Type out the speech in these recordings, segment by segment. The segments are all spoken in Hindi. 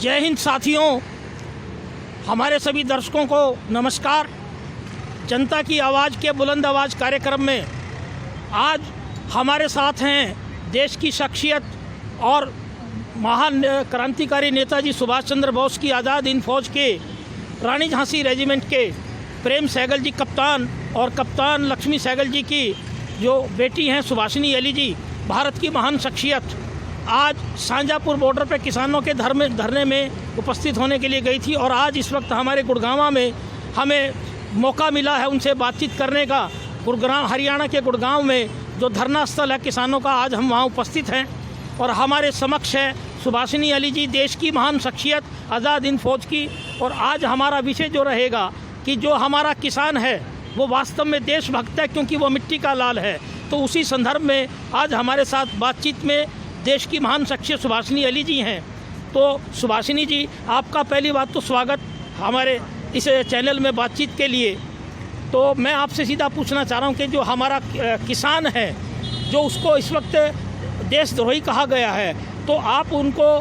जय हिंद साथियों, हमारे सभी दर्शकों को नमस्कार। जनता की आवाज़ के बुलंद आवाज़ कार्यक्रम में आज हमारे साथ हैं देश की शख्सियत और महान क्रांतिकारी नेताजी सुभाष चंद्र बोस की आज़ाद हिंद फौज के रानी झांसी रेजिमेंट के प्रेम सहगल जी कप्तान और कप्तान लक्ष्मी सहगल जी की जो बेटी हैं सुभाषिनी अली जी, भारत की महान शख्सियत। आज शाहजहाँपुर बॉर्डर पर किसानों के धरने में उपस्थित होने के लिए गई थी और आज इस वक्त हमारे गुड़गांव में हमें मौका मिला है उनसे बातचीत करने का। गुड़गांव, हरियाणा के गुड़गांव में जो धरना स्थल है किसानों का, आज हम वहाँ उपस्थित हैं और हमारे समक्ष है सुभाषिनी अली जी, देश की महान शख्सियत, आज़ाद हिंद फौज की। और आज हमारा विषय जो रहेगा कि जो हमारा किसान है वो वास्तव में देशभक्त है, क्योंकि वो मिट्टी का लाल है। तो उसी संदर्भ में आज हमारे साथ बातचीत में देश की महान शख्सियत सुभाषिनी अली जी हैं। तो सुभाषिनी जी, आपका पहली बात तो स्वागत हमारे इस चैनल में बातचीत के लिए। तो मैं आपसे सीधा पूछना चाह रहा हूं कि जो हमारा किसान है, जो उसको इस वक्त देशद्रोही कहा गया है, तो आप उनको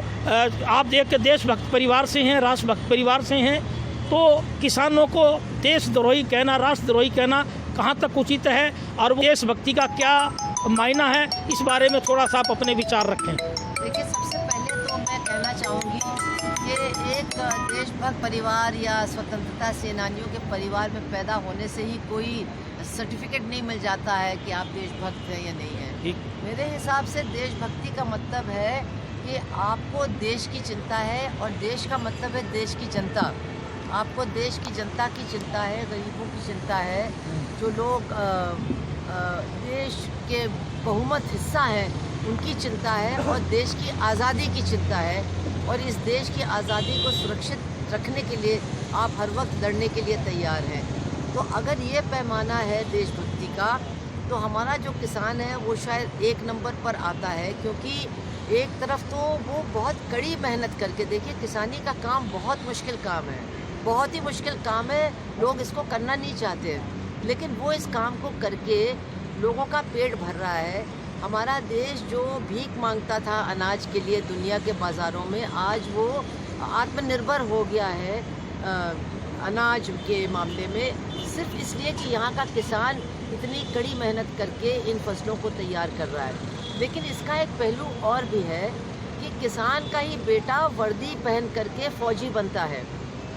आप देख के देशभक्त परिवार से हैं, राष्ट्रभक्त परिवार से हैं, तो किसानों को देशद्रोही कहना, राष्ट्रद्रोही कहना कहाँ तक उचित है और वो देशभक्ति का क्या मायना है, इस बारे में थोड़ा सा आप अपने विचार रखें। देखिए, सबसे पहले तो मैं कहना चाहूँगी कि एक देशभक्त परिवार या स्वतंत्रता सेनानियों के परिवार में पैदा होने से ही कोई सर्टिफिकेट नहीं मिल जाता है कि आप देशभक्त हैं या नहीं हैं। मेरे हिसाब से देशभक्ति का मतलब है कि आपको देश की चिंता है, और देश का मतलब है देश की जनता। आपको देश की जनता की चिंता है, गरीबों की चिंता है, जो लोग देश के बहुमत हिस्सा हैं उनकी चिंता है, और देश की आज़ादी की चिंता है। और इस देश की आज़ादी को सुरक्षित रखने के लिए आप हर वक्त लड़ने के लिए तैयार हैं। तो अगर ये पैमाना है देशभक्ति का, तो हमारा जो किसान है वो शायद एक नंबर पर आता है, क्योंकि एक तरफ तो वो बहुत कड़ी मेहनत करके, देखिए किसानी का काम बहुत मुश्किल काम है, बहुत ही मुश्किल काम है। लोग इसको करना नहीं चाहते, लेकिन वो इस काम को करके लोगों का पेट भर रहा है। हमारा देश जो भीख मांगता था अनाज के लिए दुनिया के बाज़ारों में, आज वो आत्मनिर्भर हो गया है अनाज के मामले में, सिर्फ इसलिए कि यहाँ का किसान इतनी कड़ी मेहनत करके इन फसलों को तैयार कर रहा है। लेकिन इसका एक पहलू और भी है कि किसान का ही बेटा वर्दी पहन करके फ़ौजी बनता है,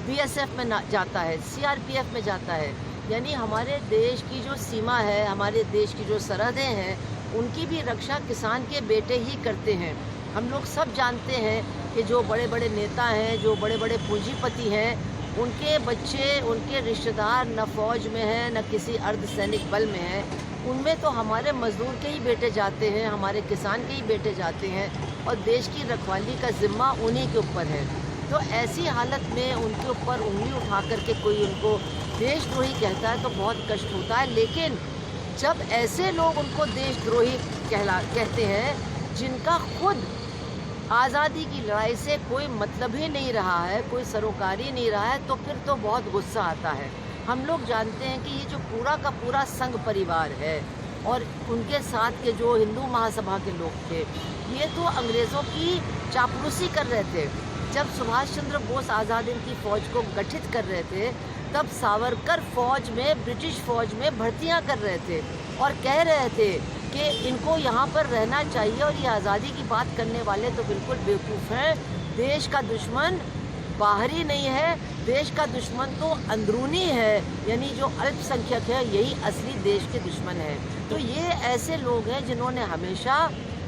BSF में जाता है, CRPF में जाता है। यानी हमारे देश की जो सीमा है, हमारे देश की जो सरहदें हैं, उनकी भी रक्षा किसान के बेटे ही करते हैं। हम लोग सब जानते हैं कि जो बड़े बड़े नेता हैं, जो बड़े बड़े पूंजीपति हैं, उनके बच्चे, उनके रिश्तेदार न फ़ौज में हैं, न किसी अर्धसैनिक बल में हैं। उनमें तो हमारे मज़दूर के ही बेटे जाते हैं, हमारे किसान के ही बेटे जाते हैं, और देश की रखवाली का ज़िम्मा उन्हीं के ऊपर है। तो ऐसी हालत में उनके ऊपर उंगली उठा करके कोई उनको देशद्रोही कहता है तो बहुत कष्ट होता है। लेकिन जब ऐसे लोग उनको देशद्रोही कहते हैं, जिनका खुद आज़ादी की लड़ाई से कोई मतलब ही नहीं रहा है, कोई सरोकार ही नहीं रहा है, तो फिर तो बहुत गुस्सा आता है। हम लोग जानते हैं कि ये जो पूरा का पूरा संघ परिवार है और उनके साथ के जो हिंदू महासभा के लोग थे, ये तो अंग्रेज़ों की चापलूसी कर रहे थे। जब सुभाष चंद्र बोस आज़ाद हिंद की फ़ौज को गठित कर रहे थे, तब सावरकर फ़ौज में, ब्रिटिश फ़ौज में भर्तियां कर रहे थे और कह रहे थे कि इनको यहाँ पर रहना चाहिए, और ये आज़ादी की बात करने वाले तो बिल्कुल बेवकूफ़ हैं। देश का दुश्मन बाहरी नहीं है, देश का दुश्मन तो अंदरूनी है, यानी जो अल्पसंख्यक है यही असली देश के दुश्मन है। तो ये ऐसे लोग हैं जिन्होंने हमेशा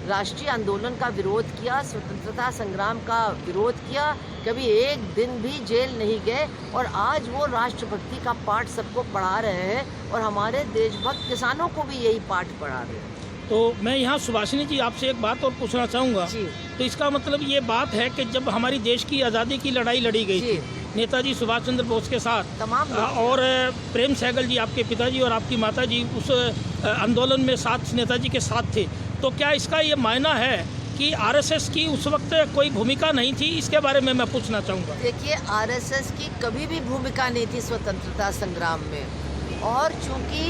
राष्ट्रीय आंदोलन का विरोध किया, स्वतंत्रता संग्राम का विरोध किया, कभी एक दिन भी जेल नहीं गए, और आज वो राष्ट्रभक्ति का पाठ सबको पढ़ा रहे हैं, और हमारे देशभक्त किसानों को भी यही पाठ पढ़ा रहे हैं। तो मैं यहाँ सुभाषिनी जी आपसे एक बात और पूछना चाहूँगा। तो इसका मतलब ये बात है कि जब हमारी देश की आज़ादी की लड़ाई लड़ी गई थी नेताजी सुभाष चंद्र बोस के साथ, तमाम और प्रेम सहगल जी, आपके पिताजी और आपकी माताजी उस आंदोलन में साथ नेताजी के साथ थे, तो क्या इसका ये मायना है कि RSS की उस वक्त कोई भूमिका नहीं थी? इसके बारे में मैं पूछना चाहूँगा। देखिए, RSS की कभी भी भूमिका नहीं थी स्वतंत्रता संग्राम में, और चूँकि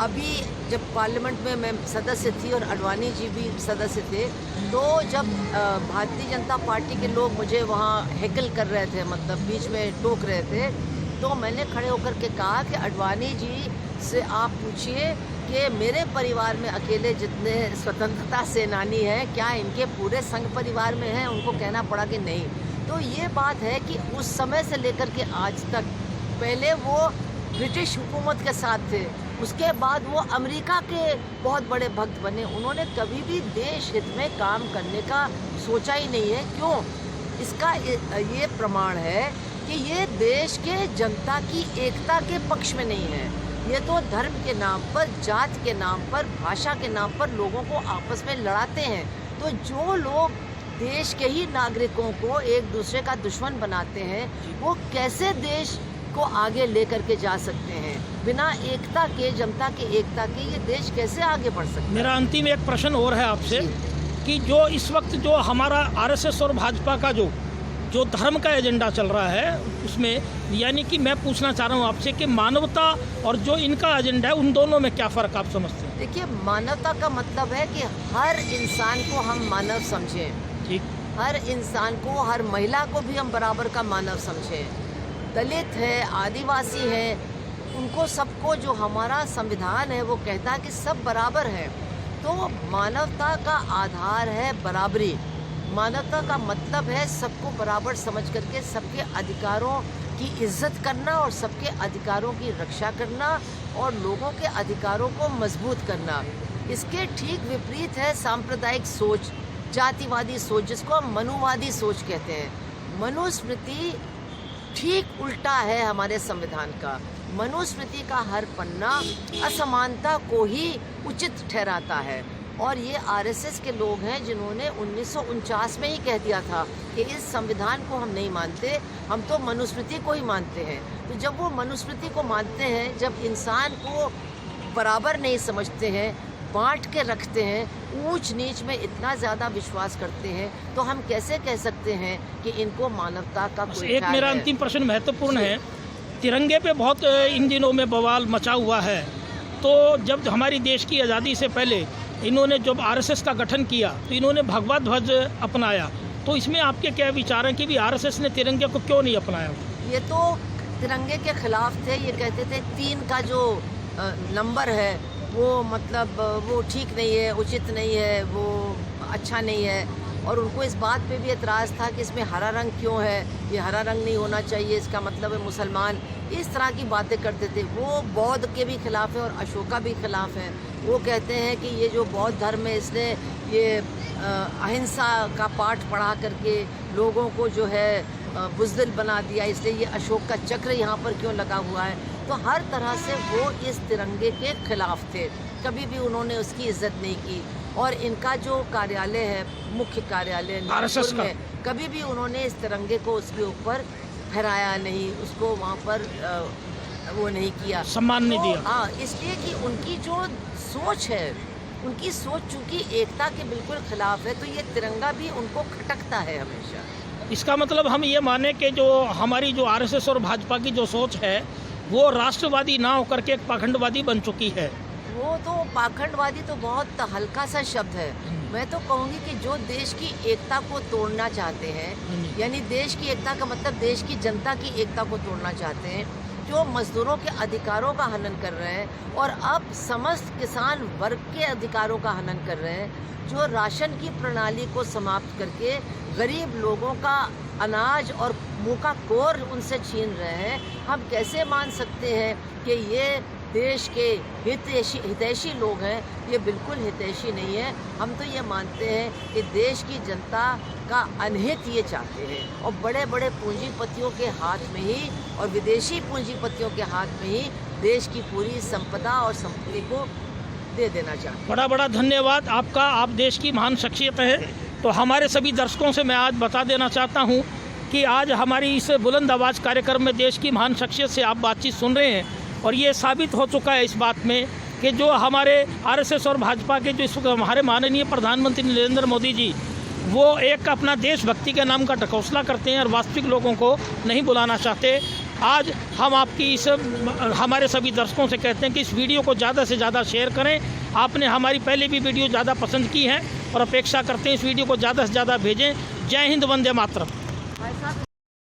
अभी जब पार्लियामेंट में मैं सदस्य थी और अडवाणी जी भी सदस्य थे, तो जब भारतीय जनता पार्टी के लोग मुझे वहाँ हेकल कर रहे थे, मतलब बीच में टोक रहे थे, तो मैंने खड़े होकर के कहा कि अडवाणी जी से आप पूछिए कि मेरे परिवार में अकेले जितने स्वतंत्रता सेनानी हैं, क्या इनके पूरे संघ परिवार में हैं? उनको कहना पड़ा कि नहीं। तो ये बात है कि उस समय से लेकर के आज तक, पहले वो ब्रिटिश हुकूमत के साथ थे, उसके बाद वो अमेरिका के बहुत बड़े भक्त बने। उन्होंने कभी भी देश हित में काम करने का सोचा ही नहीं है। क्यों? इसका ये प्रमाण है कि ये देश के जनता की एकता के पक्ष में नहीं है। ये तो धर्म के नाम पर, जात के नाम पर, भाषा के नाम पर लोगों को आपस में लड़ाते हैं। तो जो लोग देश के ही नागरिकों को एक दूसरे का दुश्मन बनाते हैं, वो कैसे देश को आगे लेकर के जा सकते हैं? बिना एकता के, जनता की एकता के, ये देश कैसे आगे बढ़ सकता है? मेरा अंतिम एक प्रश्न और है आपसे कि जो इस वक्त जो हमारा आरएसएस और भाजपा का जो धर्म का एजेंडा चल रहा है, उसमें यानी कि मैं पूछना चाह रहा हूँ आपसे कि मानवता और जो इनका एजेंडा है, उन दोनों में क्या फ़र्क आप समझते हैं? देखिए, मानवता का मतलब है कि हर इंसान को हम मानव समझें। ठीक। हर इंसान को, हर महिला को भी हम बराबर का मानव समझें। दलित है, आदिवासी है, उनको सबको, जो हमारा संविधान है वो कहता है कि सब बराबर हैं। तो मानवता का आधार है बराबरी। मानवता का मतलब है सबको बराबर समझ करके सबके अधिकारों की इज्जत करना और सबके अधिकारों की रक्षा करना और लोगों के अधिकारों को मजबूत करना। इसके ठीक विपरीत है सांप्रदायिक सोच, जातिवादी सोच, जिसको हम मनुवादी सोच कहते हैं। मनुस्मृति ठीक उल्टा है हमारे संविधान का। मनुस्मृति का हर पन्ना असमानता को ही उचित ठहराता है। और ये आरएसएस के लोग हैं जिन्होंने 1949 में ही कह दिया था कि इस संविधान को हम नहीं मानते, हम तो मनुस्मृति को ही मानते हैं। तो जब वो मनुस्मृति को मानते हैं, जब इंसान को बराबर नहीं समझते हैं, बांट के रखते हैं, ऊंच नीच में इतना ज़्यादा विश्वास करते हैं, तो हम कैसे कह सकते हैं कि इनको मानवता का कोई एक ख्याल मेरा है? अंतिम प्रश्न महत्वपूर्ण है। तिरंगे पे बहुत इन दिनों में बवाल मचा हुआ है। तो जब हमारी देश की आज़ादी से पहले इन्होंने जब आरएसएस का गठन किया, तो इन्होंने भगवा ध्वज अपनाया। तो इसमें आपके क्या विचार हैं कि भी आरएसएस ने तिरंगे को क्यों नहीं अपनाया? ये तो तिरंगे के खिलाफ थे। ये कहते थे 3 का जो नंबर है वो मतलब वो ठीक नहीं है, उचित नहीं है, वो अच्छा नहीं है। और उनको इस बात पे भी एतराज़ था कि इसमें हरा रंग क्यों है, ये हरा रंग नहीं होना चाहिए, इसका मतलब है मुसलमान। इस तरह की बातें करते थे। वो बौद्ध के भी खिलाफ है और अशोका भी खिलाफ है। वो कहते हैं कि ये जो बौद्ध धर्म है, इसने ये अहिंसा का पाठ पढ़ा करके लोगों को जो है बुज़दिल बना दिया, इसलिए ये अशोक का चक्र यहाँ पर क्यों लगा हुआ है। तो हर तरह से वो इस तिरंगे के खिलाफ थे। कभी भी उन्होंने उसकी इज्जत नहीं की। और इनका जो कार्यालय है, मुख्य कार्यालय नागपुर में, कभी भी उन्होंने इस तिरंगे को उसके ऊपर फहराया नहीं, उसको वहाँ पर वो नहीं किया, सम्मान नहीं दिया। हाँ, इसलिए कि उनकी जो सोच है, उनकी सोच चूँकि एकता के बिल्कुल खिलाफ है, तो ये तिरंगा भी उनको खटकता है हमेशा। इसका मतलब हम ये माने कि जो हमारी जो आरएसएस और भाजपा की जो सोच है, वो राष्ट्रवादी ना होकर के एक पाखंडवादी बन चुकी है। वो तो पाखंडवादी तो बहुत हल्का सा शब्द है। मैं तो कहूँगी कि जो देश की एकता को तोड़ना चाहते हैं, यानी देश की एकता का मतलब देश की जनता की एकता को तोड़ना चाहते हैं, जो मजदूरों के अधिकारों का हनन कर रहे हैं और अब समस्त किसान वर्ग के अधिकारों का हनन कर रहे हैं, जो राशन की प्रणाली को समाप्त करके गरीब लोगों का अनाज और मुँह का कोर उनसे छीन रहे हैं, हम कैसे मान सकते हैं कि ये देश के हितैषी लोग हैं? ये बिल्कुल हितैषी नहीं है। हम तो ये मानते हैं कि देश की जनता का अनहित ये चाहते हैं और बड़े बड़े पूंजीपतियों के हाथ में ही और विदेशी पूंजीपतियों के हाथ में ही देश की पूरी संपदा और संपत्ति को दे देना चाहते हैं। बड़ा बड़ा धन्यवाद आपका, आप देश की महान शख्सियत है। तो हमारे सभी दर्शकों से मैं आज बता देना चाहता हूँ कि आज हमारी इस बुलंद आवाज़ कार्यक्रम में देश की महान शख्सियत से आप बातचीत सुन रहे हैं और ये साबित हो चुका है इस बात में कि जो हमारे आरएसएस और भाजपा के जो इस वक्त हमारे माननीय प्रधानमंत्री नरेंद्र मोदी जी, वो एक अपना देशभक्ति के नाम का ढकोसला करते हैं और वास्तविक लोगों को नहीं बुलाना चाहते। आज हम आपकी इस हमारे सभी दर्शकों से कहते हैं कि इस वीडियो को ज़्यादा से ज़्यादा शेयर करें। आपने हमारी पहले भी वीडियो ज़्यादा पसंद की है और अपेक्षा करते हैं इस वीडियो को ज़्यादा से ज़्यादा भेजें। जय हिंद, वंदे मातरम।